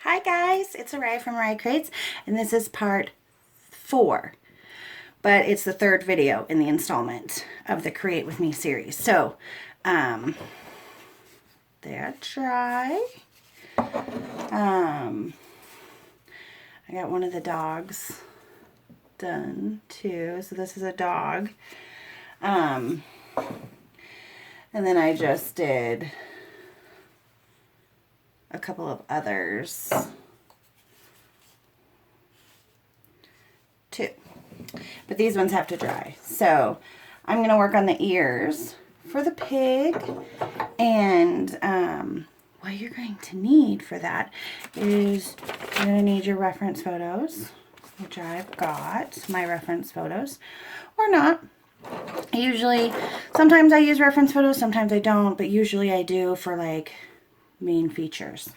Hi guys, it's Arya from Arya Creates, and this is part 4, but it's the third video in the installment of the Create With Me series. So, they're dry. I got one of the dogs done too. So this is a dog. And then I just did a couple of others too, but these ones have to dry. So I'm going to work on the ears for the pig, and what you're going to need for that is you're going to need your reference photos, which I've got my reference photos, or not. Usually, sometimes I use reference photos, sometimes I don't, but usually I do for like main features.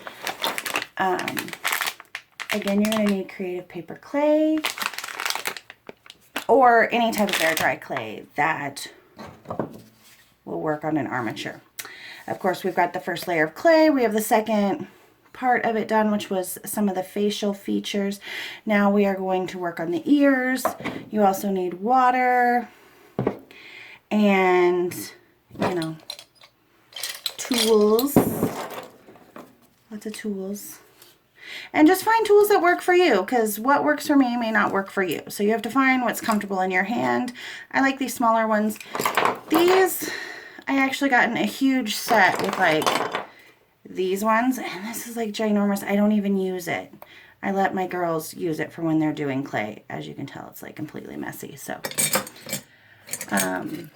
Again, you're going to need creative paper clay or any type of air dry clay that will work on an armature. Of course, we've got the first layer of clay. We have the second part of it done, which was some of the facial features. Now we are going to work on the ears. You also need water and, you know, tools. Lots of tools. And just find tools that work for you, because what works for me may not work for you. So you have to find what's comfortable in your hand. I like these smaller ones. These, I actually got in a huge set with like these ones. And this is like ginormous. I don't even use it. I let my girls use it for when they're doing clay. As you can tell, it's like completely messy. So I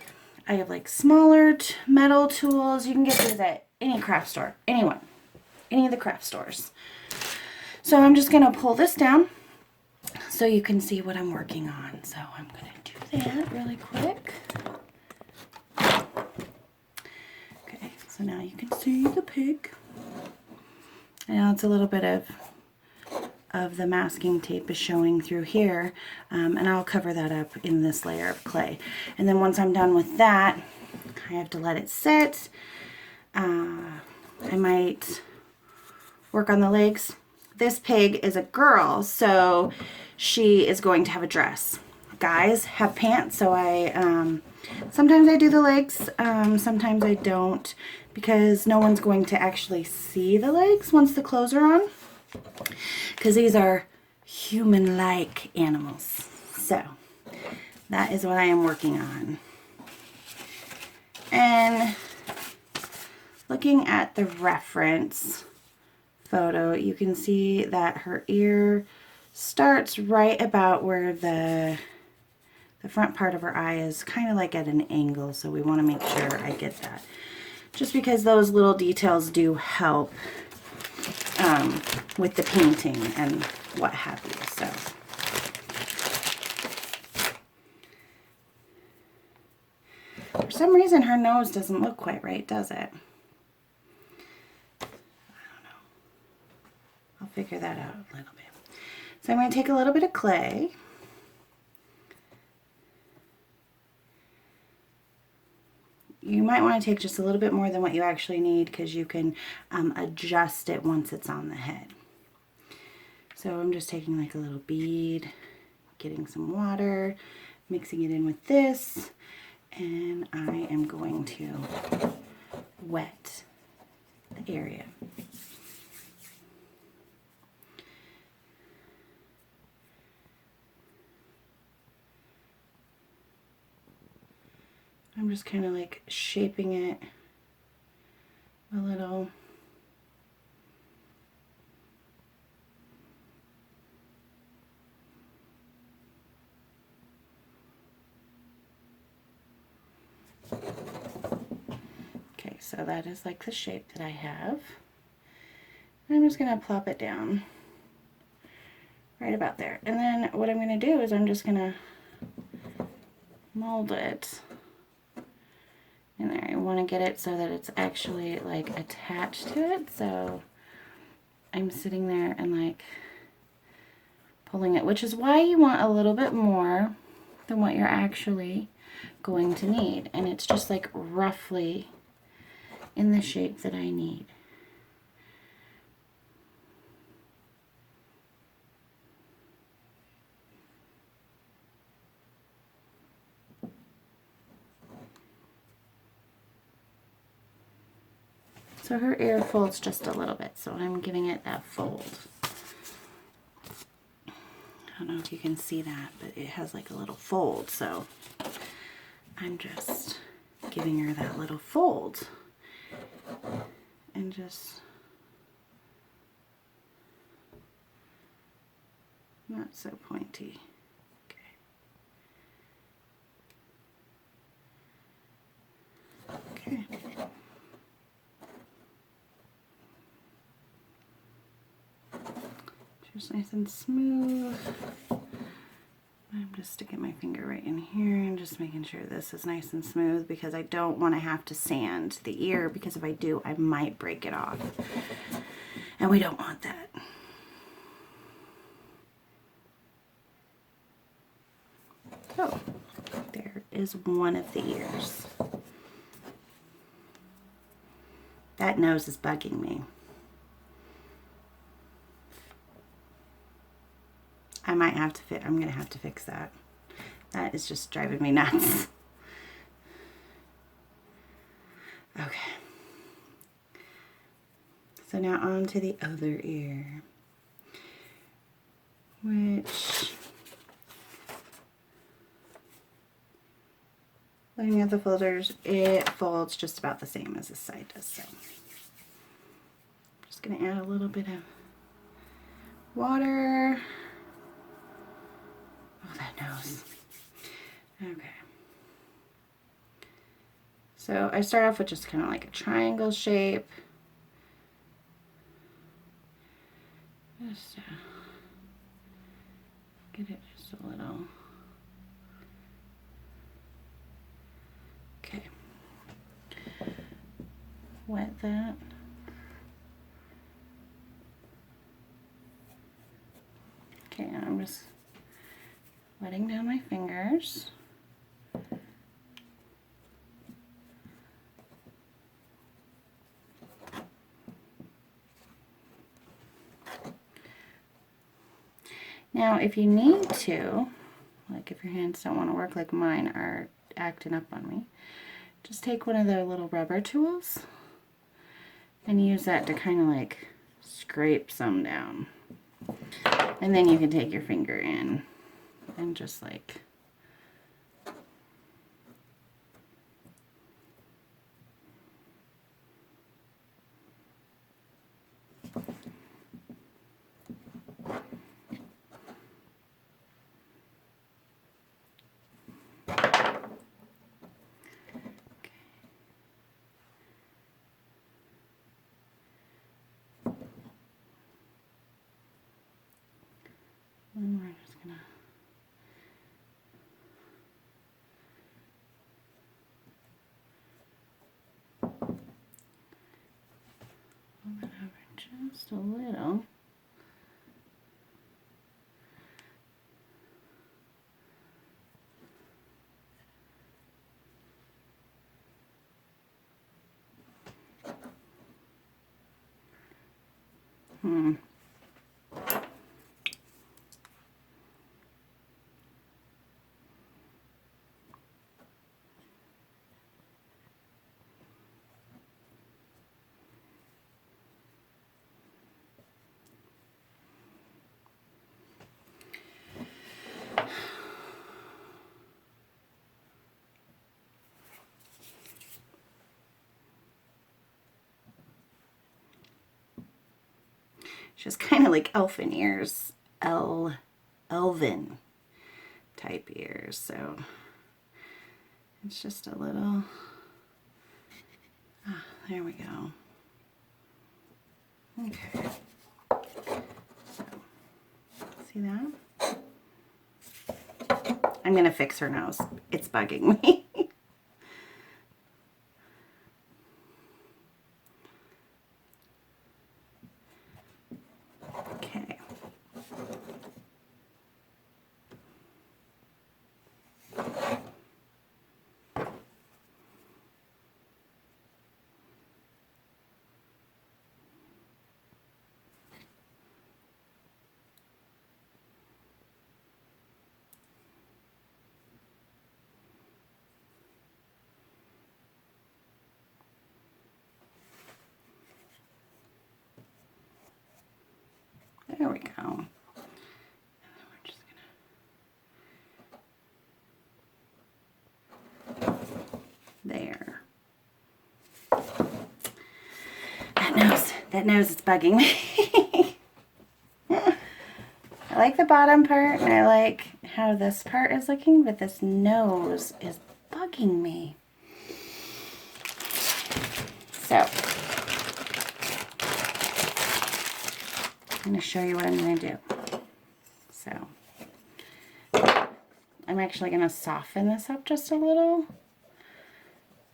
have like smaller metal tools. You can get these at any craft store. Any of the craft stores. So I'm just going to pull this down so you can see what I'm working on. So I'm going to do that really quick. Okay, so now you can see the pig. I know it's a little bit of the masking tape is showing through here, and I'll cover that up in this layer of clay. And then once I'm done with that, I have to let it sit. I might work on the legs. This pig is a girl, so she is going to have a dress. Guys have pants, so I sometimes I do the legs, sometimes I don't, because no one's going to actually see the legs once the clothes are on, because these are human-like animals. So that is what I am working on. And looking at the reference photo, you can see that her ear starts right about where the front part of her eye is kind of like at an angle, so we want to make sure I get that, just because those little details do help with the painting and what have you. So for some reason her nose doesn't look quite right, does it? I'll figure that out a little bit. So I'm going to take a little bit of clay. You might want to take just a little bit more than what you actually need, because you can adjust it once it's on the head. So I'm just taking like a little bead, getting some water, mixing it in with this, and I am going to wet the area. I'm just kind of like shaping it a little. Okay, so that is like the shape that I have. And I'm just going to plop it down right about there. And then what I'm going to do is I'm just going to mold it. And there, I want to get it so that it's actually like attached to it. So I'm sitting there and like pulling it, which is why you want a little bit more than what you're actually going to need. And it's just like roughly in the shape that I need. So her ear folds just a little bit, so I'm giving it that fold. I don't know if you can see that, but it has like a little fold, so I'm just giving her that little fold and just not so pointy. Okay. Just nice and smooth. I'm just sticking my finger right in here and just making sure this is nice and smooth because I don't want to have to sand the ear, because if I do, I might break it off. And we don't want that. So, there is one of the ears. That nose is bugging me. I might have to I'm gonna have to fix that. That is just driving me nuts. Okay. So now on to the other ear, which, looking at the folders, it folds just about the same as this side does. So I'm just gonna add a little bit of water. Oh, that nose. Okay. So I start off with just kind of like a triangle shape. Just get it just a little. Okay. Wet that. Okay, and I'm just letting down my fingers. Now, if you need to, like if your hands don't want to work like mine are acting up on me, just take one of the little rubber tools and use that to kind of like scrape some down. And then you can take your finger in and just like and we're just gonna move it over just a little. Just kind of like elfin ears, elven type ears. So it's just a little, there we go. Okay, so see that? I'm gonna fix her nose. It's bugging me. Okay. There we go. And then we're just gonna, there. That nose is bugging me. I like the bottom part, and I like how this part is looking, but this nose is bugging me. So, I'm going to show you what I'm going to do. So, I'm actually going to soften this up just a little.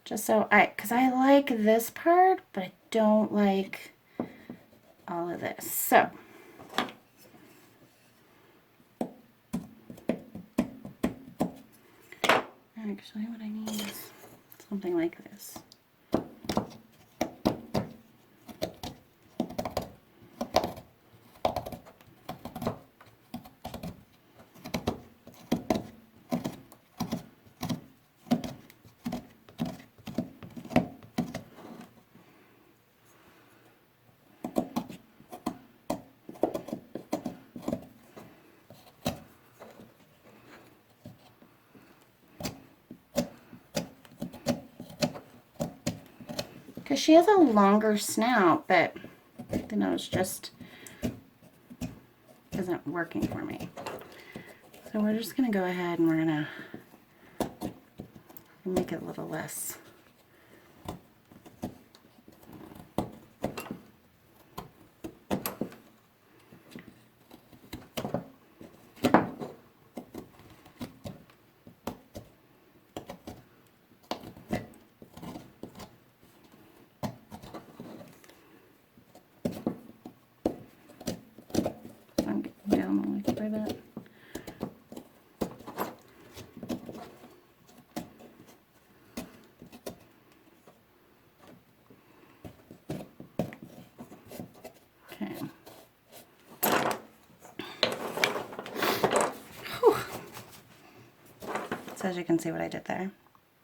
Just so because I like this part, but I don't like all of this. So, actually what I need is something like this. Because she has a longer snout, but the nose just isn't working for me. So we're just going to go ahead and we're going to make it a little less. So as you can see what I did there,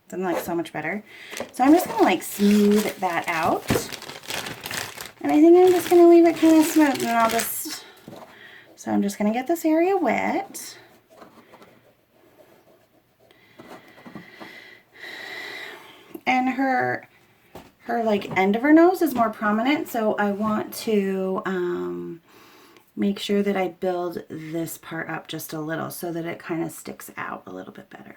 doesn't look so much better. So I'm just gonna like smooth that out. And I think I'm just gonna leave it kind of smooth, and I'll just, so I'm just gonna get this area wet. And her like end of her nose is more prominent, so I want to make sure that I build this part up just a little so that it kind of sticks out a little bit better.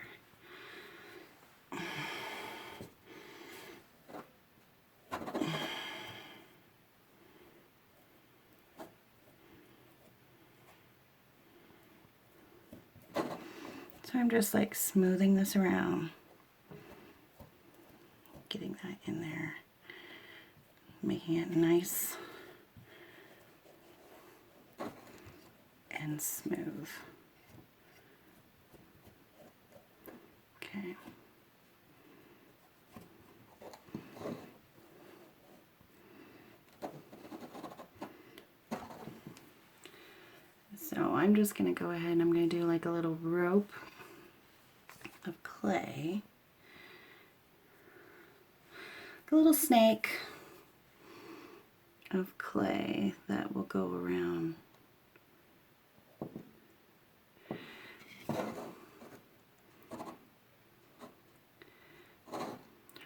So I'm just like smoothing this around, getting that in there, making it nice and smooth. Okay. So I'm just going to go ahead and I'm going to do like a little rope of clay, a little snake of clay that will go around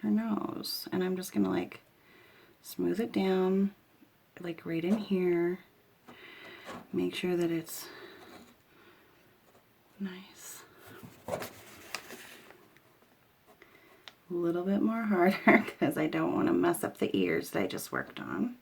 her nose, and I'm just gonna like smooth it down like right in here, make sure that it's nice. A little bit more harder because I don't want to mess up the ears that I just worked on.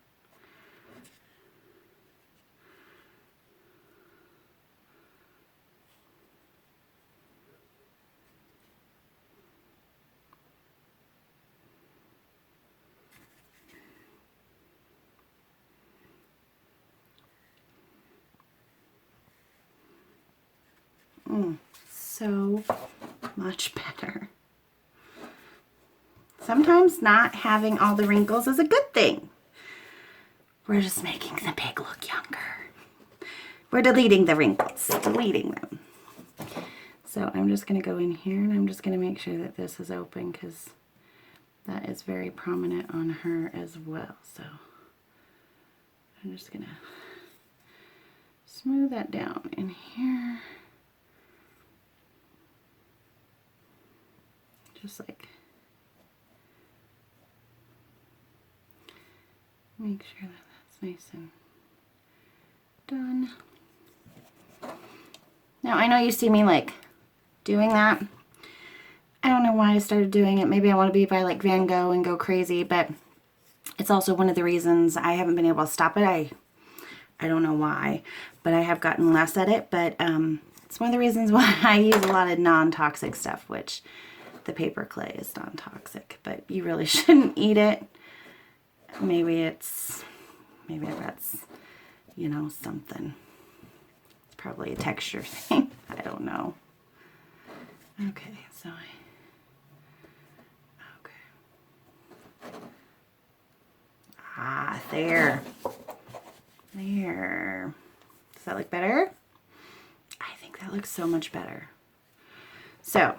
So much better. Sometimes not having all the wrinkles is a good thing. We're just making the pig look younger. We're deleting the wrinkles, deleting them. So I'm just going to go in here and I'm just going to make sure that this is open because that is very prominent on her as well. So I'm just going to smooth that down in here. Just like, make sure that that's nice and done. Now I know you see me like doing that. I don't know why I started doing it. Maybe I want to be by like Van Gogh and go crazy, but it's also one of the reasons I haven't been able to stop it. I don't know why, but I have gotten less at it, but it's one of the reasons why I use a lot of non-toxic stuff, which the Paperclay is non-toxic, but you really shouldn't eat it. Maybe that's, you know, something. It's probably a texture thing. I don't know. Okay, so there. There. Does that look better? I think that looks so much better. So,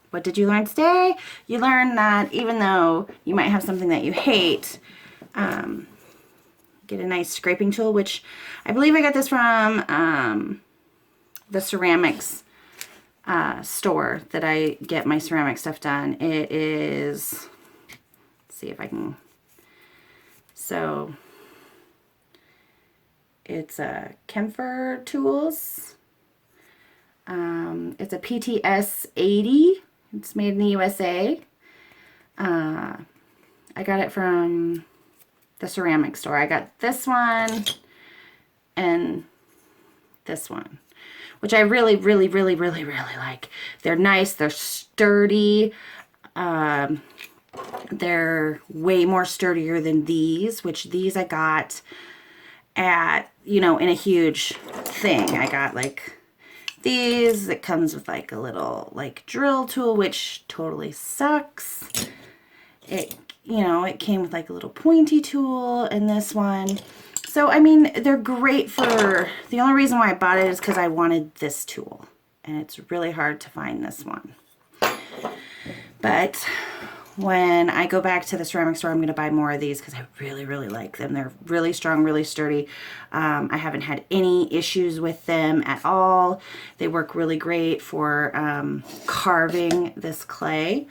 what did you learn today? You learned that even though you might have something that you hate, get a nice scraping tool, which I believe I got this from the ceramics store that I get my ceramic stuff done. It is, let's see if I can, so it's a Kemfer Tools. It's a PTS 80. It's made in the USA. I got it from the ceramic store. I got this one and this one, which I really like. They're nice. They're sturdy. They're way more sturdier than these, which these I got at, you know, in a huge thing. I got like these. It comes with like a little like drill tool, which totally sucks. It, you know, it came with like a little pointy tool in this one. So, I mean, they're great for, the only reason why I bought it is because I wanted this tool. And it's really hard to find this one. But when I go back to the ceramic store, I'm going to buy more of these because I really like them. They're really strong, really sturdy. I haven't had any issues with them at all. They work really great for carving this clay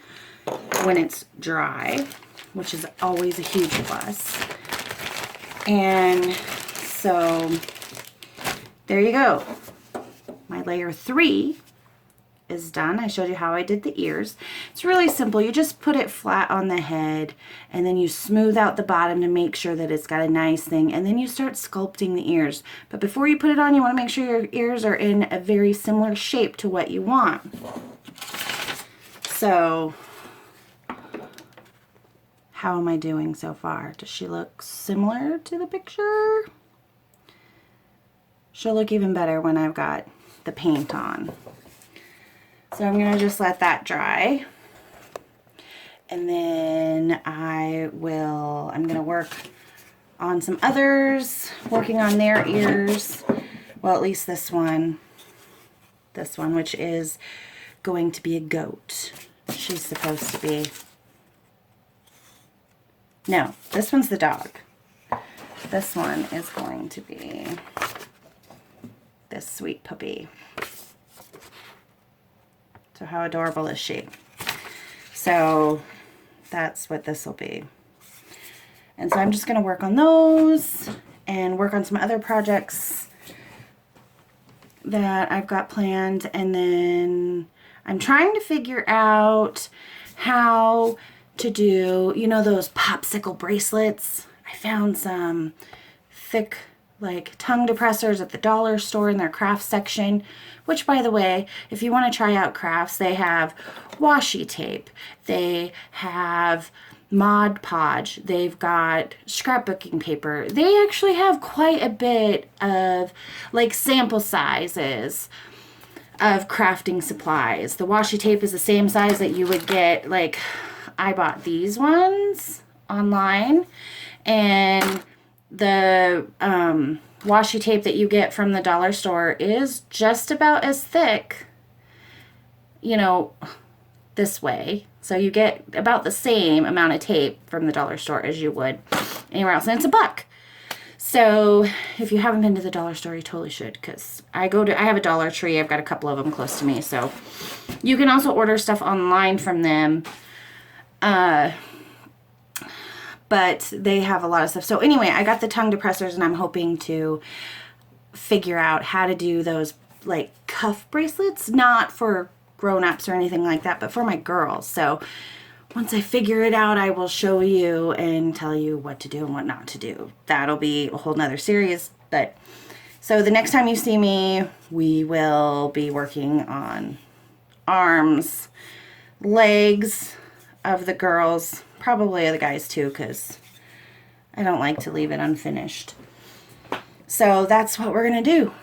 when it's dry, which is always a huge plus. And so there you go. My layer 3 is done. I showed you how I did the ears. It's really simple. You just put it flat on the head and then you smooth out the bottom to make sure that it's got a nice thing, and then you start sculpting the ears. But before you put it on, you want to make sure your ears are in a very similar shape to what you want. So how am I doing so far? Does she look similar to the picture? She'll look even better when I've got the paint on. So I'm going to just let that dry. And then I'm going to work on some others, working on their ears. Well, at least this one, which is going to be a goat. She's supposed to be. No, this one's the dog. This one is going to be this sweet puppy. So how adorable is she? So that's what this will be. And so I'm just going to work on those and work on some other projects that I've got planned. And then I'm trying to figure out how to do, you know, those popsicle bracelets. I found some thick like tongue depressors at the dollar store in their craft section, which, by the way, if you want to try out crafts, they have washi tape, they have Mod Podge, they've got scrapbooking paper. They actually have quite a bit of like sample sizes of crafting supplies. The washi tape is the same size that you would get, like I bought these ones online, and the washi tape that you get from the dollar store is just about as thick, you know, this way. So you get about the same amount of tape from the dollar store as you would anywhere else, and it's $1. So if you haven't been to the dollar store, you totally should, because I have a Dollar Tree. I've got a couple of them close to me. So you can also order stuff online from them. But they have a lot of stuff. So anyway, I got the tongue depressors, and I'm hoping to figure out how to do those like cuff bracelets, not for grown-ups or anything like that, but for my girls. So once I figure it out, I will show you and tell you what to do and what not to do. That'll be a whole nother series. But so the next time you see me, we will be working on arms, legs of the girls, probably the guys too, because I don't like to leave it unfinished. So that's what we're gonna do,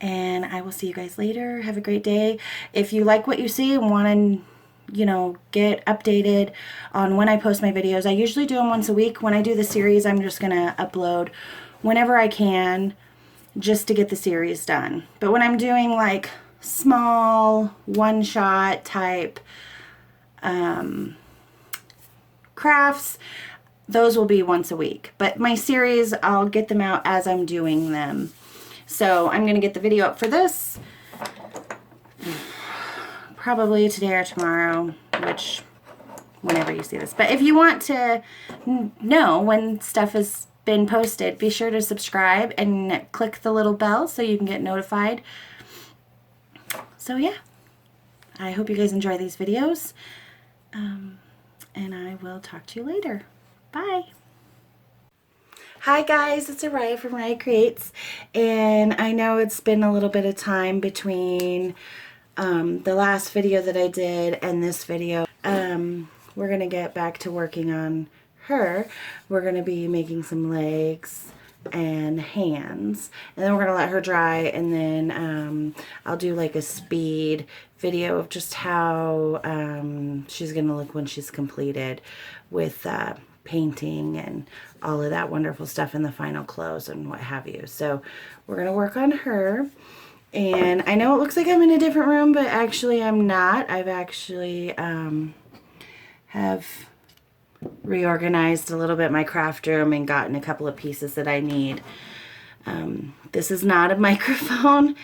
and I will see you guys later. Have a great day. If you like what you see and want to, you know, get updated on when I post my videos, I usually do them once a week. When I do the series, I'm just gonna upload whenever I can, just to get the series done. But when I'm doing like small one-shot type crafts, those will be once a week. But my series, I'll get them out as I'm doing them. So I'm going to get the video up for this probably today or tomorrow, which whenever you see this. But if you want to know when stuff has been posted, be sure to subscribe and click the little bell so you can get notified. So yeah, I hope you guys enjoy these videos. And I will talk to you later. Bye. Hi guys, it's Arya from Arya Creates, and I know it's been a little bit of time between the last video that I did and this video. We're gonna get back to working on her. We're gonna be making some legs and hands, and then we're gonna let her dry, and then I'll do like a speed video of just how she's gonna look when she's completed with painting and all of that wonderful stuff in the final close and what have you. So we're gonna work on her, and I know it looks like I'm in a different room, but actually I'm not. I've actually have reorganized a little bit my craft room and gotten a couple of pieces that I need. This is not a microphone.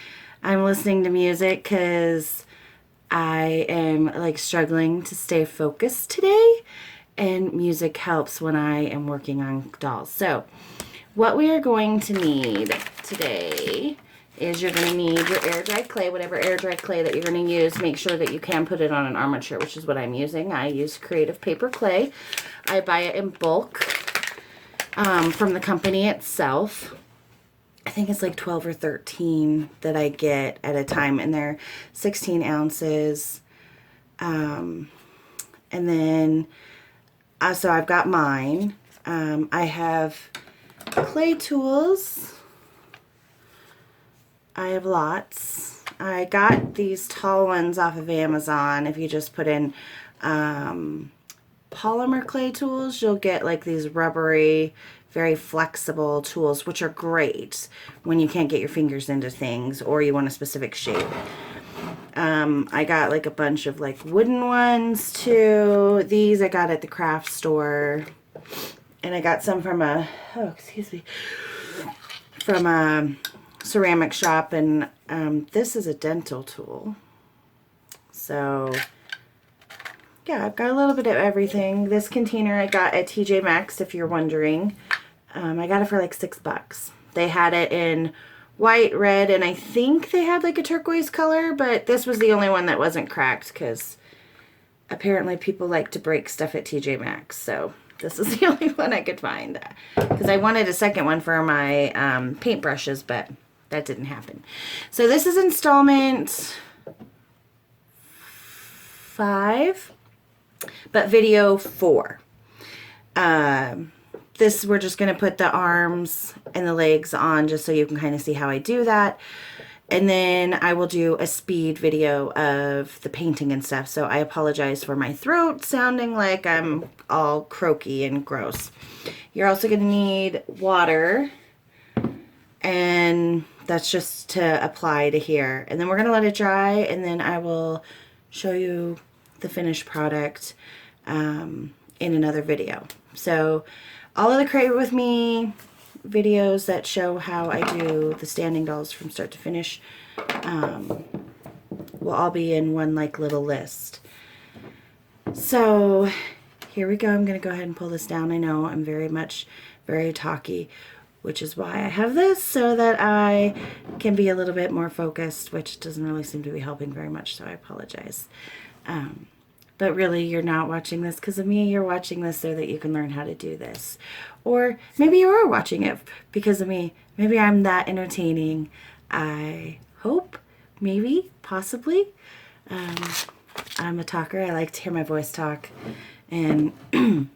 I'm listening to music because I am like struggling to stay focused today, and music helps when I am working on dolls. So what we are going to need today is you're going to need your air dry clay, whatever air dry clay that you're going to use. Make sure that you can put it on an armature, which is what I'm using. I use Creative Paperclay. I buy it in bulk from the company itself. I think it's like 12 or 13 that I get at a time, and they're 16 ounces. And then, so I've got mine. I have clay tools. I have lots. I got these tall ones off of Amazon. If you just put in polymer clay tools, you'll get like these rubbery, very flexible tools, which are great when you can't get your fingers into things or you want a specific shape. I got like a bunch of like wooden ones too. These I got at the craft store, and I got some from a, from a ceramic shop, and this is a dental tool. So yeah, I've got a little bit of everything. This container I got at TJ Maxx, if you're wondering. I got it for like $6. They had it in white, red, and I think they had like a turquoise color, but this was the only one that wasn't cracked because apparently people like to break stuff at TJ Maxx. So this is the only one I could find, because I wanted a second one for my paintbrushes, but that didn't happen. So this is installment 5, but video 4. This, we're just going to put the arms and the legs on just so you can kind of see how I do that. And then I will do a speed video of the painting and stuff. So I apologize for my throat sounding like I'm all croaky and gross. You're also going to need water, and that's just to apply to here. And then we're going to let it dry, and then I will show you the finished product in another video. So all of the crate with me, videos that show how I do the standing dolls from start to finish will all be in one like little list. So here we go. I'm going to go ahead and pull this down. I know I'm very talky, which is why I have this, so that I can be a little bit more focused, which doesn't really seem to be helping very much, so I apologize. But really, you're not watching this because of me. You're watching this so that you can learn how to do this. Or maybe you are watching it because of me. Maybe I'm that entertaining. I hope, maybe, possibly. I'm a talker. I like to hear my voice talk. And I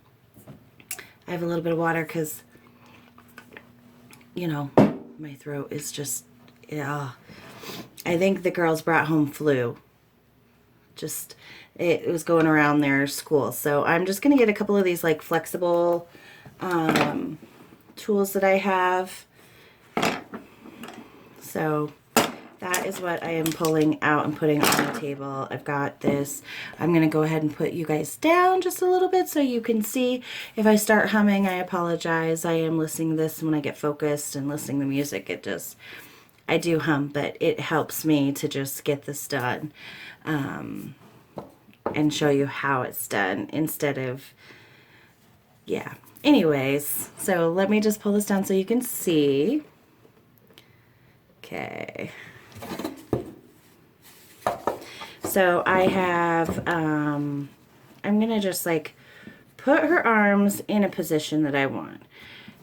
have a little bit of water because, you know, my throat is just, yeah. I think the girls brought home flu. Just, it was going around their school. So I'm just going to get a couple of these like flexible tools that I have. So that is what I am pulling out and putting on the table. I've got this. I'm going to go ahead and put you guys down just a little bit so you can see. If I start humming, I apologize. I am listening to this when I get focused and listening to music. I do hum, but it helps me to just get this done and show you how it's done instead of, yeah. Anyways, so let me just pull this down so you can see. Okay. So I have, I'm going to just like put her arms in a position that I want.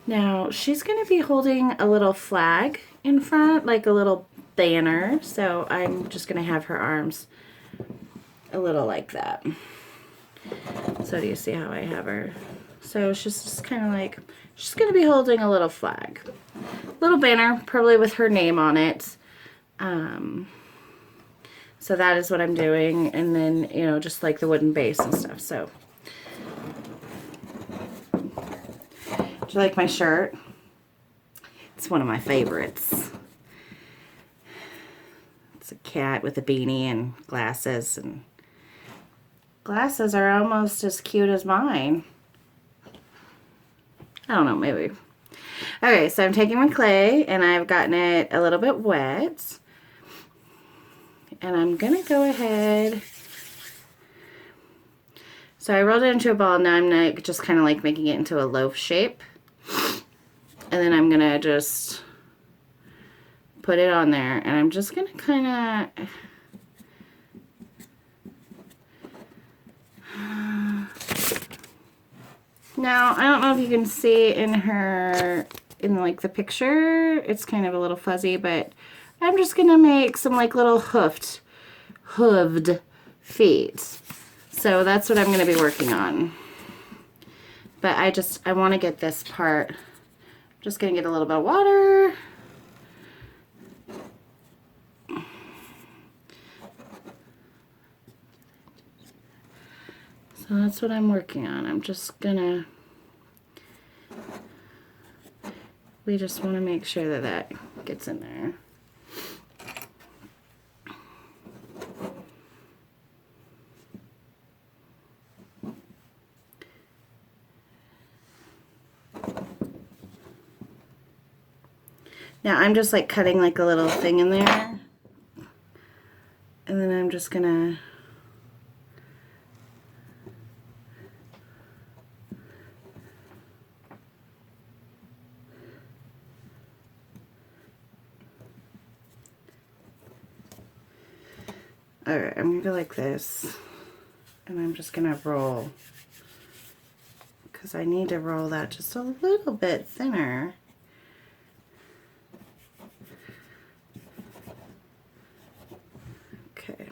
Now she's going to be holding a little flag in front, like a little banner. So I'm just going to have her arms a little like that. So do you see how I have her? So she's just kind of like, she's going to be holding a little flag. Little banner, probably with her name on it. So that is what I'm doing. And then, you know, just like the wooden base and stuff. So, do you like my shirt? It's one of my favorites. It's a cat with a beanie and glasses. And glasses are almost as cute as mine. I don't know, maybe. Okay, so I'm taking my clay and I've gotten it a little bit wet. And I'm going to go ahead. So I rolled it into a ball. Now I'm like just kind of like making it into a loaf shape. And then I'm going to just put it on there. And I'm just going to kind of... Now, I don't know if you can see in like the picture, it's kind of a little fuzzy, but I'm just going to make some like little hooved feet. So that's what I'm going to be working on. But I want to get this part. I'm just going to get a little bit of water. So that's what I'm working on. I'm just gonna, we just want to make sure that that gets in there. Now I'm just like cutting like a little thing in there. And then I'm just gonna alright, I'm gonna go like this. And I'm just gonna roll. Because I need to roll that just a little bit thinner. Okay.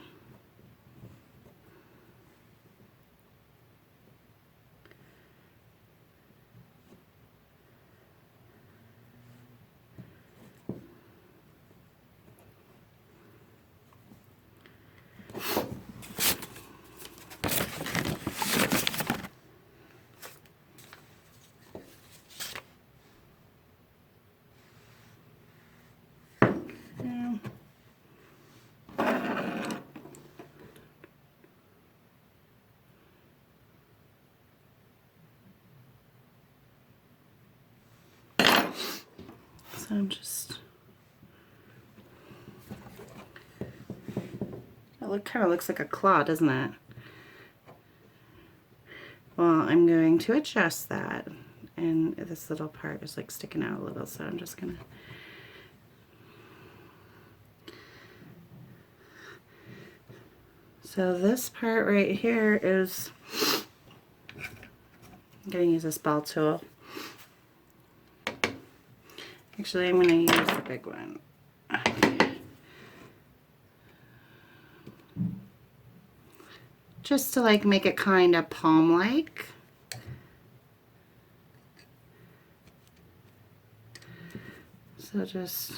So I'm just, it kind of looks like a claw, doesn't it? Well, I'm going to adjust that, and this little part is like sticking out a little, so I'm just gonna so this part right here is, I'm gonna use this ball tool. Actually, I'm gonna use the big one. Just to like make it kind of palm-like. So just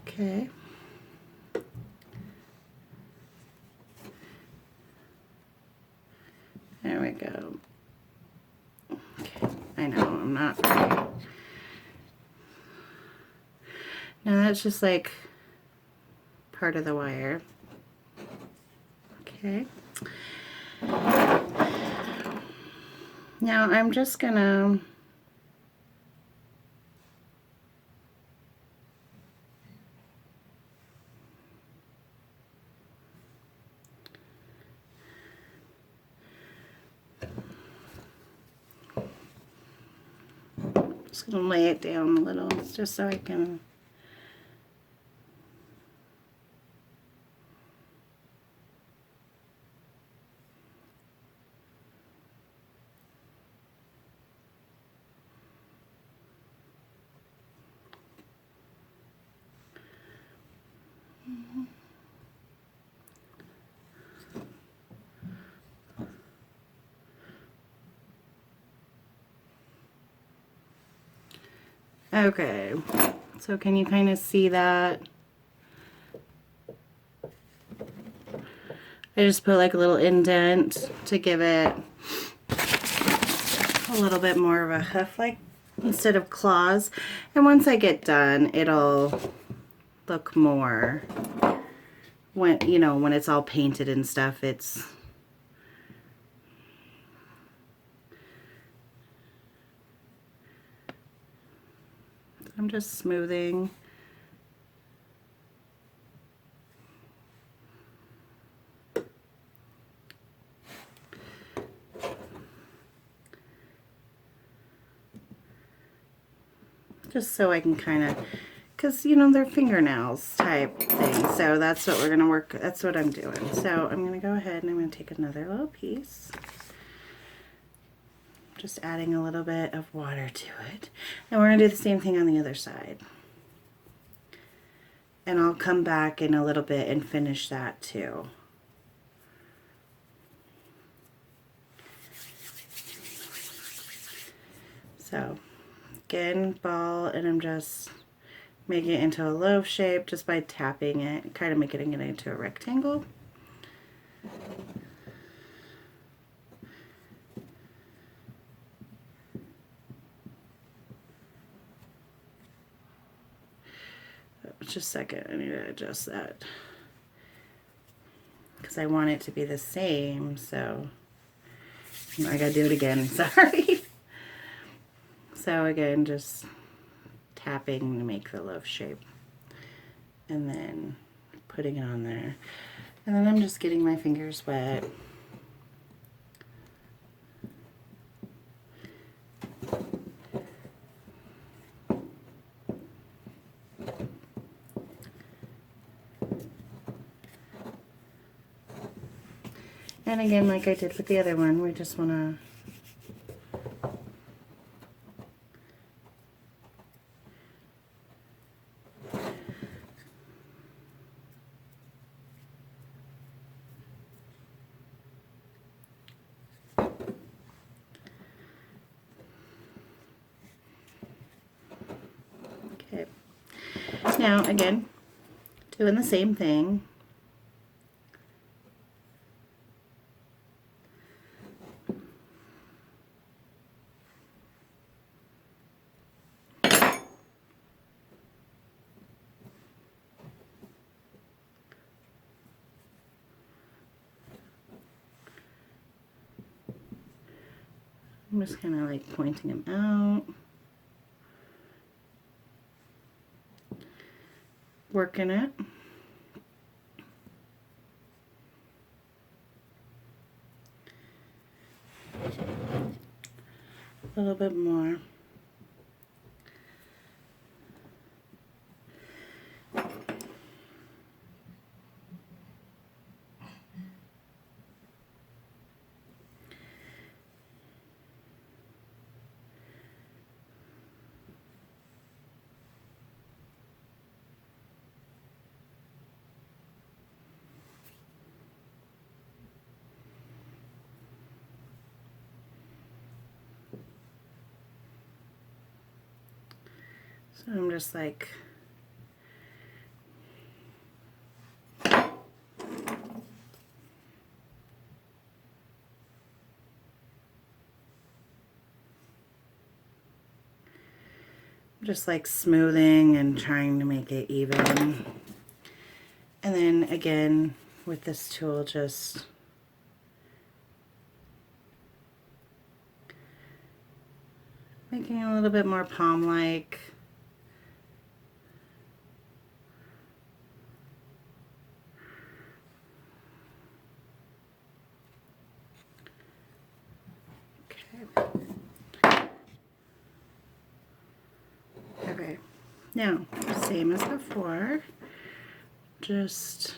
okay. There we go. Okay, I know I'm not right. Now that's just like part of the wire. Okay. Now I'm just gonna lay it down a little just so I can okay, so can you kind of see that? I just put like a little indent to give it a little bit more of a hoof, like instead of claws. And once I get done, it'll look more, when you know, when it's all painted and stuff, it's I'm just smoothing. Just so I can kind of, because you know they're fingernails type thing, so that's what we're gonna work, that's what I'm doing. So I'm gonna go ahead and I'm gonna take another little piece, just adding a little bit of water to it, and we're gonna do the same thing on the other side, and I'll come back in a little bit and finish that too. So again, ball, and I'm just making it into a loaf shape just by tapping it, kind of making it into a rectangle. Just a second, I need to adjust that because I want it to be the same, so I gotta do it again, sorry. So again, just tapping to make the loaf shape and then putting it on there. And then I'm just getting my fingers wet. And again, like I did with the other one, we just want to okay. Now again, doing the same thing. I'm just kind of like pointing them out. Working it. A little bit more. So I'm just like smoothing and trying to make it even. And then again with this tool, just making it a little bit more palm-like. Okay, now same as before, just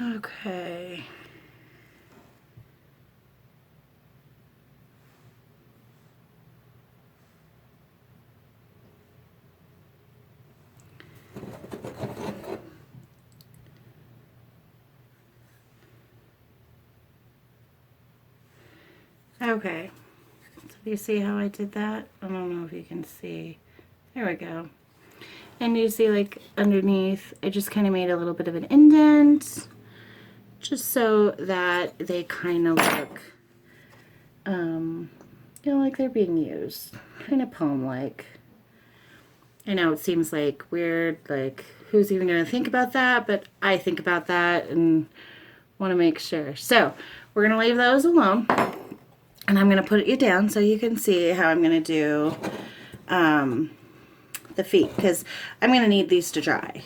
okay. Okay, so do you see how I did that? I don't know if you can see. There we go. And you see, like, underneath, I just kind of made a little bit of an indent, just so that they kind of look, you know, like they're being used, kind of poem-like. I know it seems like weird, like, who's even going to think about that, but I think about that and want to make sure. So, we're going to leave those alone. And I'm going to put you down so you can see how I'm going to do the feet, because I'm going to need these to dry.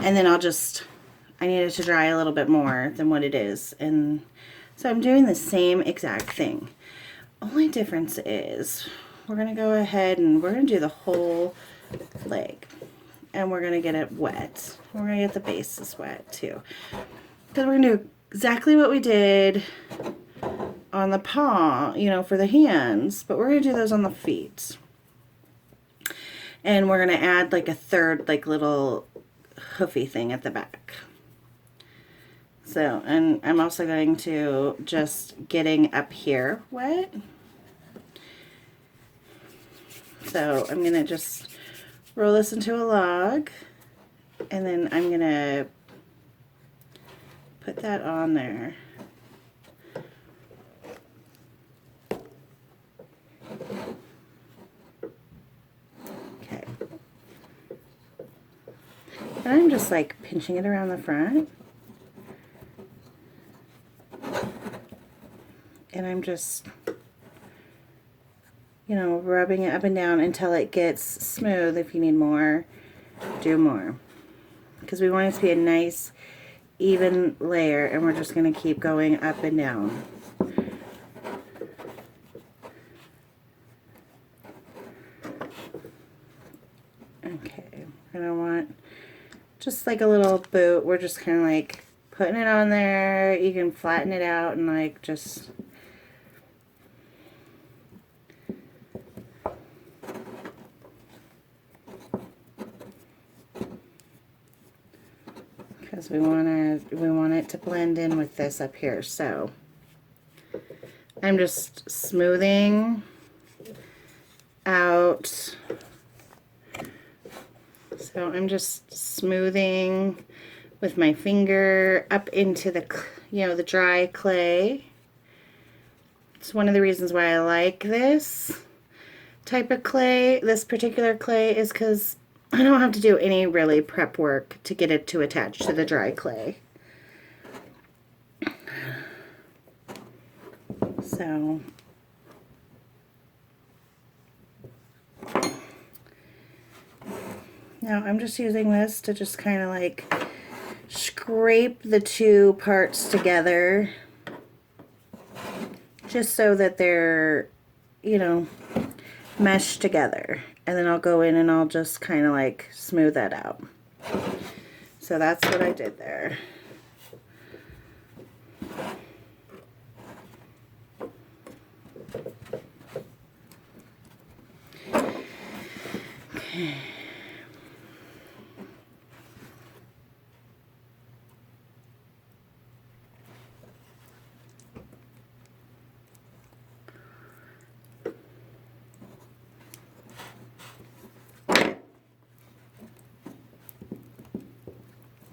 And then I need it to dry a little bit more than what it is. And so I'm doing the same exact thing. Only difference is we're going to go ahead and we're going to do the whole leg. And we're going to get it wet. We're going to get the bases wet too. Because we're going to do exactly what we did on the paw, you know, for the hands, but we're going to do those on the feet. And we're going to add like a third, like, little hoofy thing at the back. So, and I'm also going to just getting up here wet. So I'm going to just roll this into a log, and then I'm going to put that on there. Okay. And I'm just like pinching it around the front. And I'm just, you know, rubbing it up and down until it gets smooth. If you need more, do more. Because we want it to be a nice, even layer, and we're just going to keep going up and down. Okay, I don't want just like a little boot. We're just kind of like putting it on there. You can flatten it out and like just... because we want it to blend in with this up here. So I'm just smoothing out. So I'm just smoothing with my finger up into the, the dry clay. It's one of the reasons why I like this type of clay, this particular clay, is because I don't have to do any really prep work to get it to attach to the dry clay. So now I'm just using this to just kind of like scrape the two parts together, just so that they're, meshed together. And then I'll go in and I'll just kind of like smooth that out. So that's what I did there.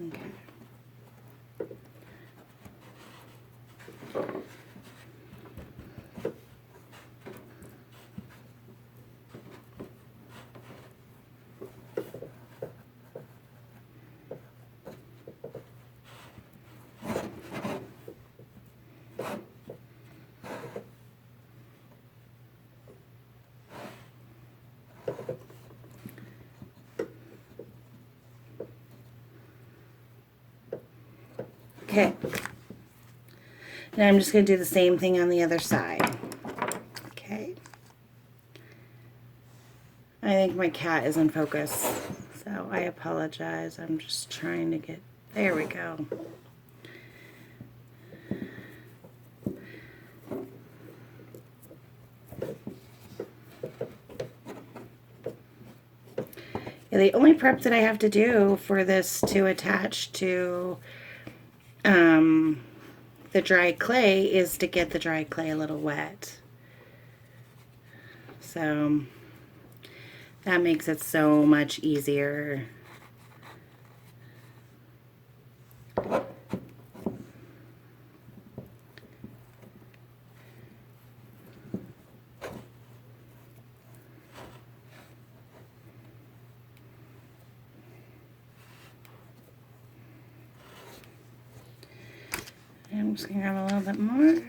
Okay. Okay, now I'm just going to do the same thing on the other side. Okay. I think my cat is in focus, so I apologize. I'm just trying to get, there we go. Yeah, the only prep that I have to do for this to attach to the dry clay is to get the dry clay a little wet. So that makes it so much easier. I'm just going to grab a little bit more.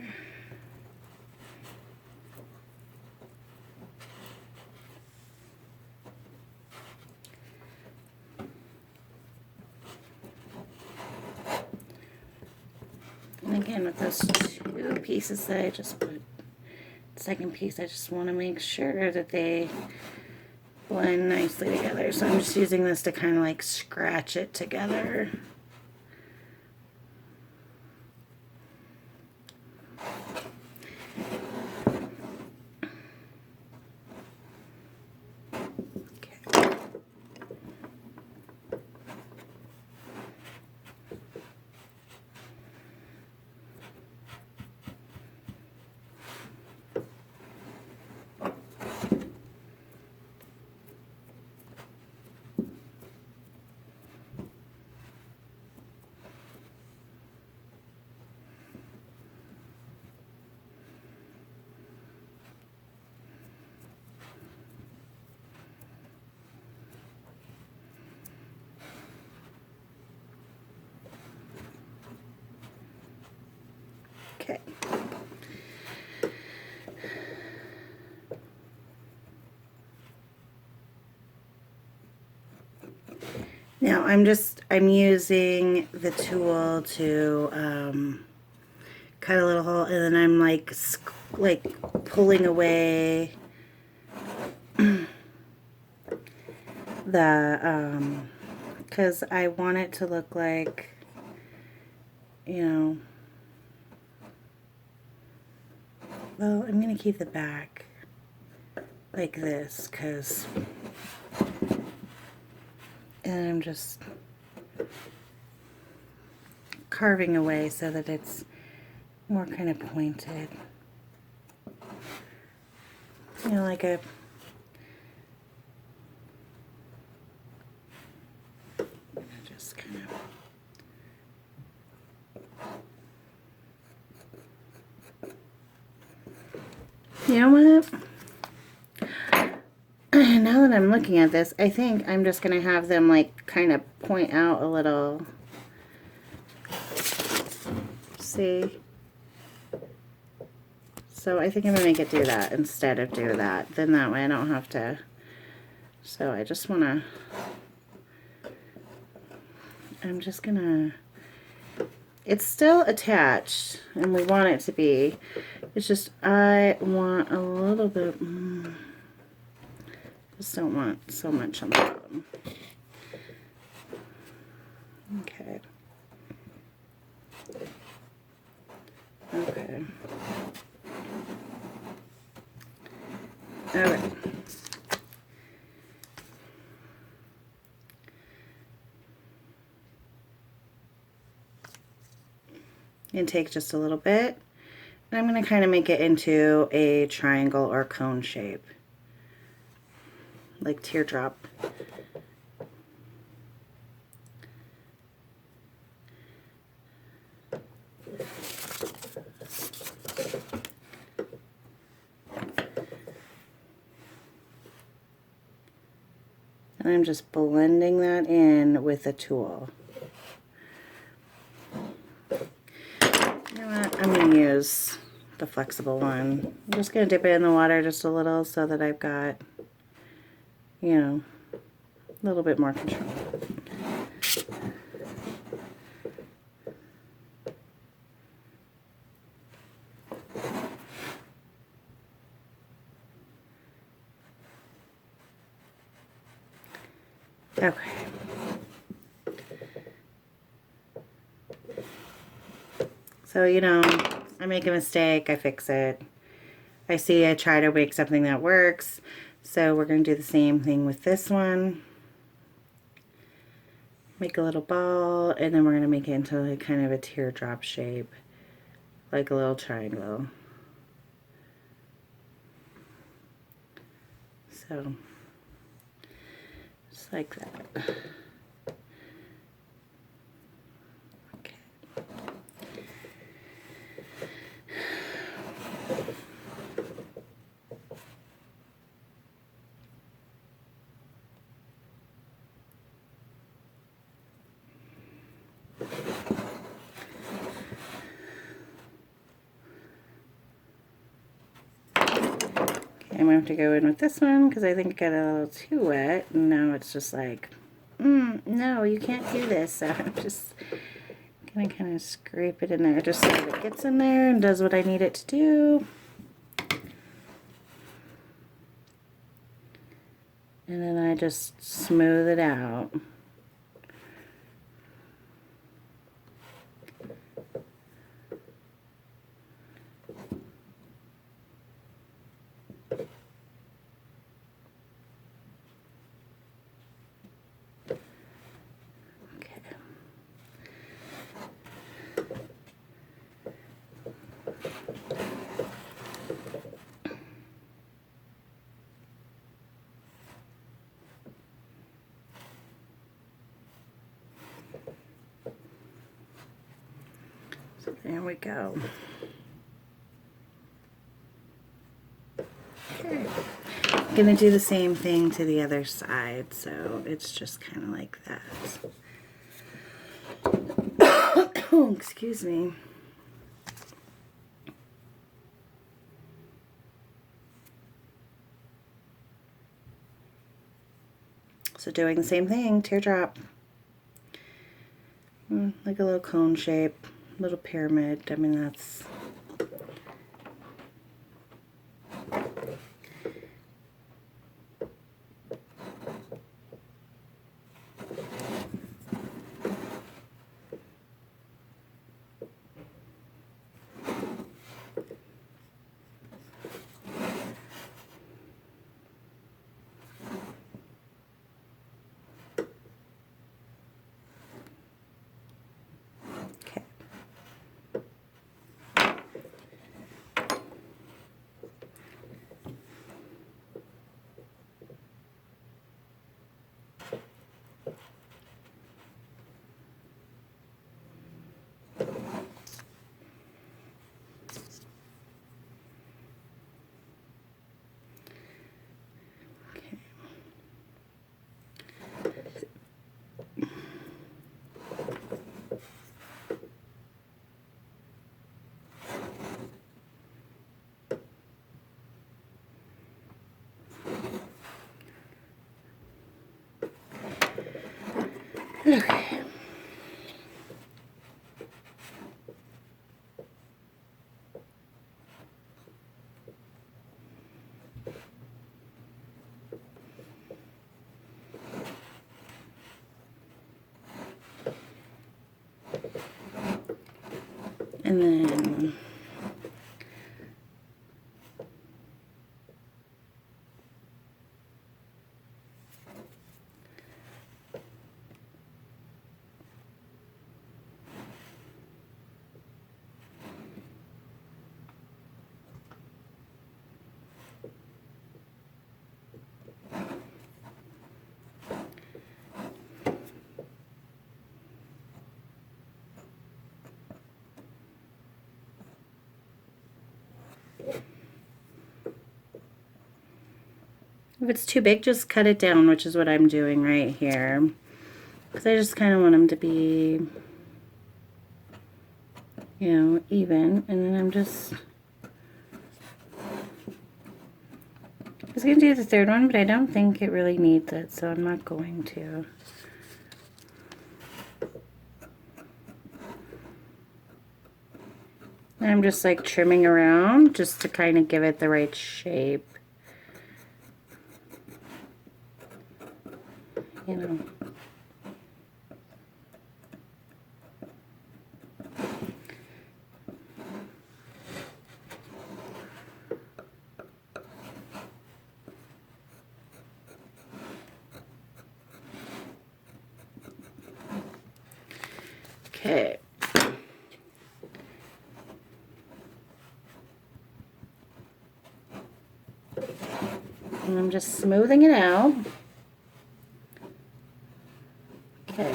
And again, with those two pieces that I just put, second piece, I just want to make sure that they blend nicely together. So I'm just using this to kind of like scratch it together. Okay. Now I'm using the tool to cut a little hole, and then I'm like pulling away the because I want it to look like, well, I'm going to keep the back like this, and I'm just carving away so that it's more kind of pointed. Like a just kind of You know what? Now that I'm looking at this, I think I'm just going to have them like kind of point out a little. See? So I think I'm going to make it do that instead of do that. Then that way I don't have to. So I just want to, I'm just going to, it's still attached and we want it to be. It's just I want a little bit, just don't want so much on the bottom. Okay. Okay. All right. And take just a little bit. And I'm going to kind of make it into a triangle or cone shape. Like teardrop. And I'm just blending that in with a tool. You know what? I'm going to use the flexible one. I'm just going to dip it in the water just a little so that I've got, you know, a little bit more control. Okay. So, you know, I make a mistake, I fix it. I see I try to make something that works. So we're going to do the same thing with this one. Make a little ball, and then we're going to make it into like kind of a teardrop shape, like a little triangle. So, just like that. I'm going to have to go in with this one because I think it got a little too wet. And now it's just like, no, you can't do this. So I'm just going to kind of scrape it in there just so that it gets in there and does what I need it to do. And then I just smooth it out. There we go. Okay. I'm going to do the same thing to the other side, so it's just kind of like that. Oh, excuse me. So doing the same thing, teardrop. Like a little cone shape, little pyramid. I mean, that's... Okay. And then if it's too big, just cut it down, which is what I'm doing right here. Because I just kind of want them to be, you know, even. And then I'm just... I was going to do the third one, but I don't think it really needs it, so I'm not going to. And I'm just like trimming around just to kind of give it the right shape. You know. Okay. And I'm just smoothing it out. Okay.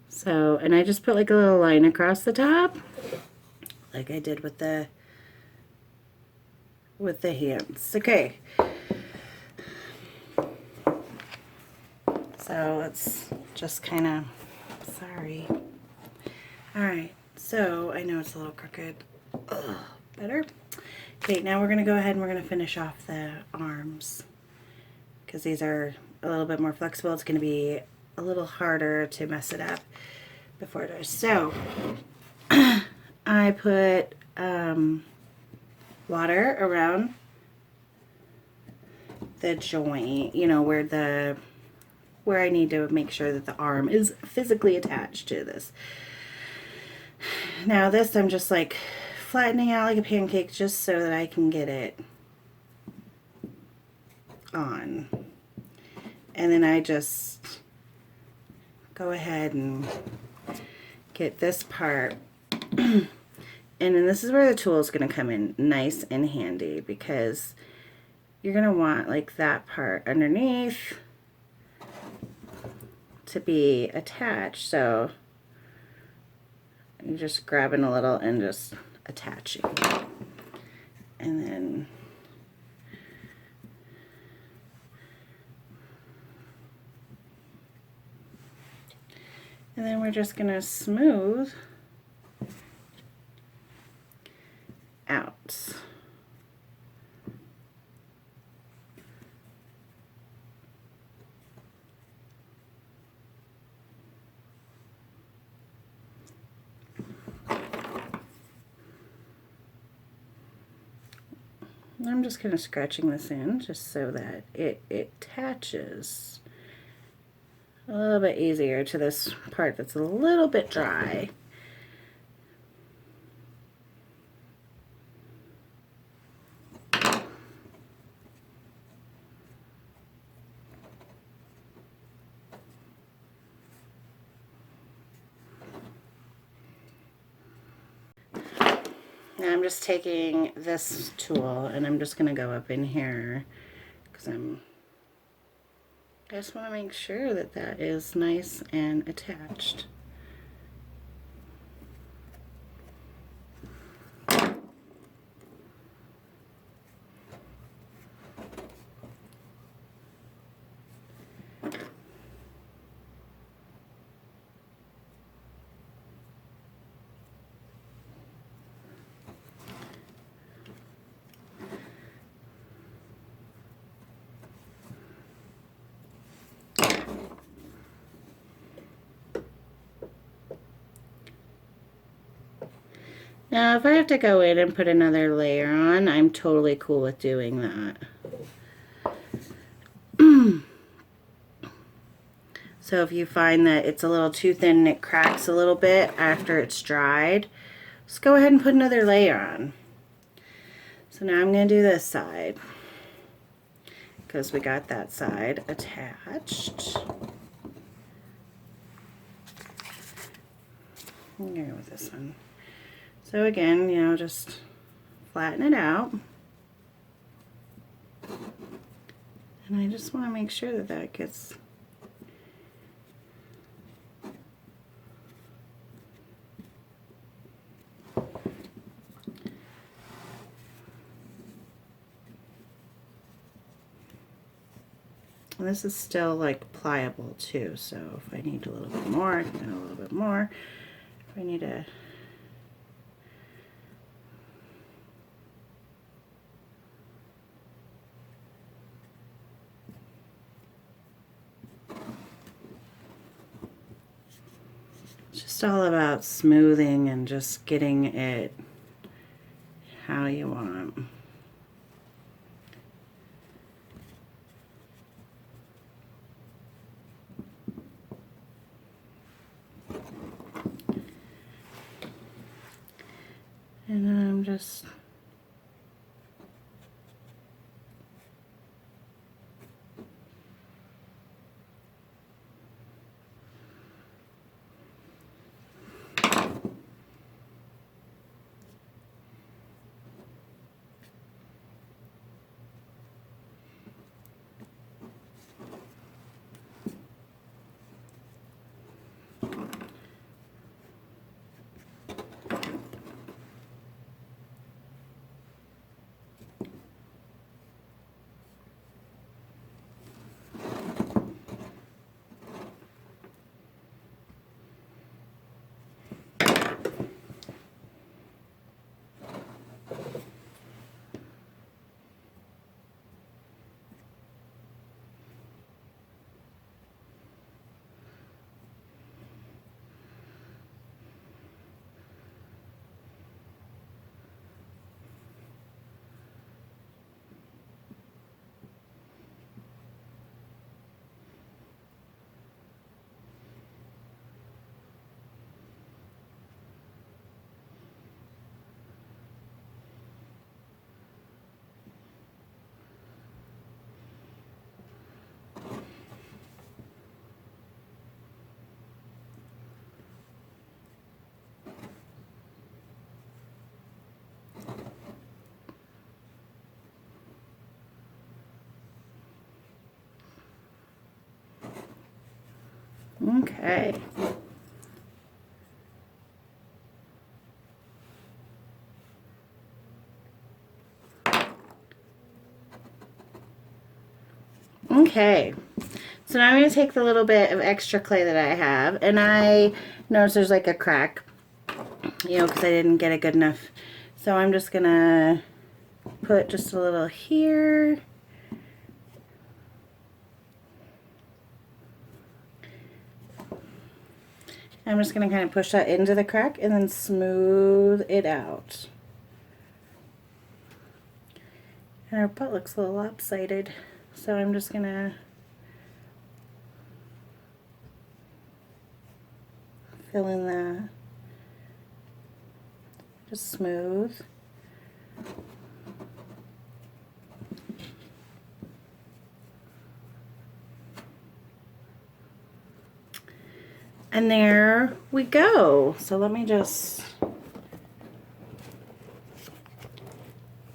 So, and I just put like a little line across the top, like I did with the hands. Okay. So let's just kind of, sorry. All right. So I know it's a little crooked. Ugh, better. Okay, now we're going to go ahead and we're going to finish off the arms because these are a little bit more flexible. It's going to be a little harder to mess it up before it does. So I put water around the joint, you know, where I need to make sure that the arm is physically attached to this. Now this I'm just like flattening out like a pancake just so that I can get it on. And then I just go ahead and get this part. And then this is where the tool is going to come in nice and handy, because you're going to want like that part underneath to be attached. So you're just grabbing a little and just attaching. And then we're just going to smooth out. I'm just kind of scratching this in just so that it attaches a little bit easier to this part that's a little bit dry. Now I'm just taking this tool and I'm just going to go up in here because I just want to make sure that that is nice and attached. Now, if I have to go in and put another layer on, I'm totally cool with doing that. So if you find that it's a little too thin and it cracks a little bit after it's dried, just go ahead and put another layer on. So now I'm going to do this side, because we got that side attached. Here with this one. So again, you know, just flatten it out. And I just want to make sure that that gets and this is still like pliable too, so if I need a little bit more, I can add a little bit more. If I need a it's just all about smoothing and just getting it how you want. And then I'm just okay. Okay, so now I'm going to take the little bit of extra clay that I have, and I notice there's like a crack, you know, because I didn't get it good enough. So I'm just going to put just a little here. I'm just going to kind of push that into the crack and then smooth it out. And our butt looks a little lopsided, so I'm just going to fill in that. Just smooth. And there we go. So let me just,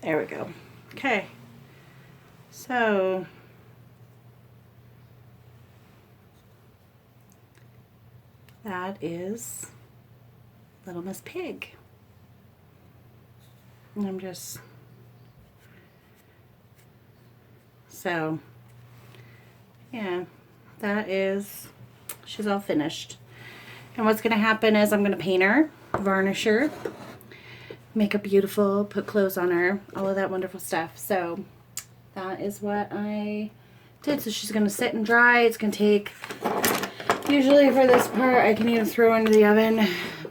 there we go. Okay. So that is Little Miss Pig. And I'm just, so yeah, that is, she's all finished. And what's going to happen is I'm going to paint her, varnish her, make her beautiful, put clothes on her, all of that wonderful stuff. So that is what I did. So she's going to sit and dry. It's going to take, usually for this part, I can either throw into the oven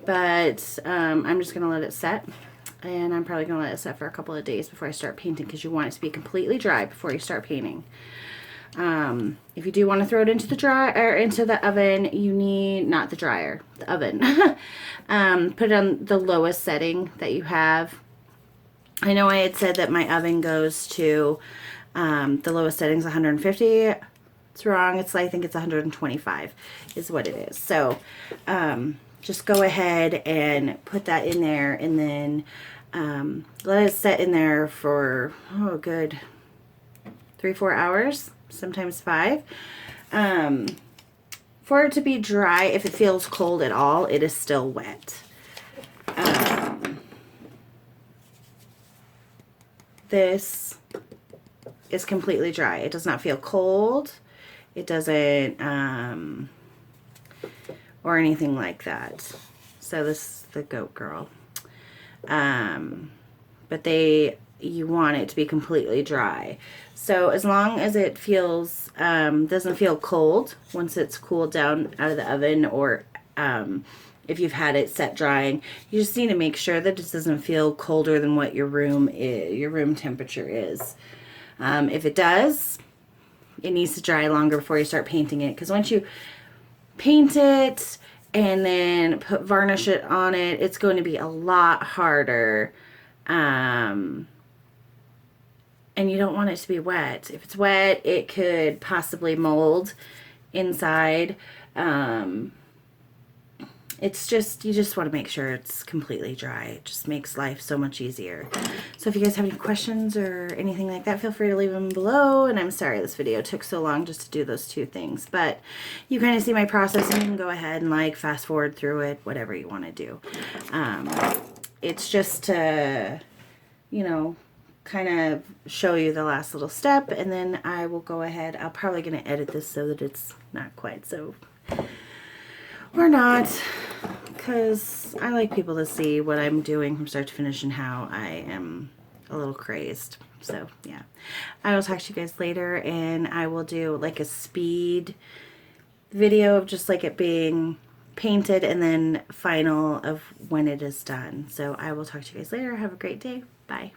but I'm just going to let it set. And I'm probably going to let it set for a couple of days before I start painting, because you want it to be completely dry before you start painting. If you do want to throw it into the oven, you need, not the dryer, the oven. Put it on the lowest setting that you have. I know I had said that my oven goes to, the lowest setting is 150. It's wrong. I think it's 125 is what it is. So, just go ahead and put that in there, and then, let it set in there for, oh, good 3-4 hours, sometimes 5. For it to be dry, if it feels cold at all, it is still wet. This is completely dry. It does not feel cold. It doesn't, or anything like that. So this is the goat girl. But you want it to be completely dry. So as long as it feels, doesn't feel cold once it's cooled down out of the oven, or if you've had it set drying, you just need to make sure that it doesn't feel colder than what your room temperature is. If it does, it needs to dry longer before you start painting it, because once you paint it and then put varnish it on it, it's going to be a lot harder. And you don't want it to be wet. If it's wet, it could possibly mold inside. It's just, you just want to make sure it's completely dry. It just makes life so much easier. So if you guys have any questions or anything like that, feel free to leave them below. And I'm sorry this video took so long just to do those 2 things, but you kind of see my process, and you can go ahead and like fast forward through it, whatever you want to do. It's just to, you know, kind of show you the last little step, and then I will go ahead. I'm probably going to edit this so that it's not quite so, or not, because I like people to see what I'm doing from start to finish and how I am a little crazed. So yeah, I will talk to you guys later, and I will do like a speed video of just like it being painted, and then final of when it is done. So I will talk to you guys later. Have a great day. Bye.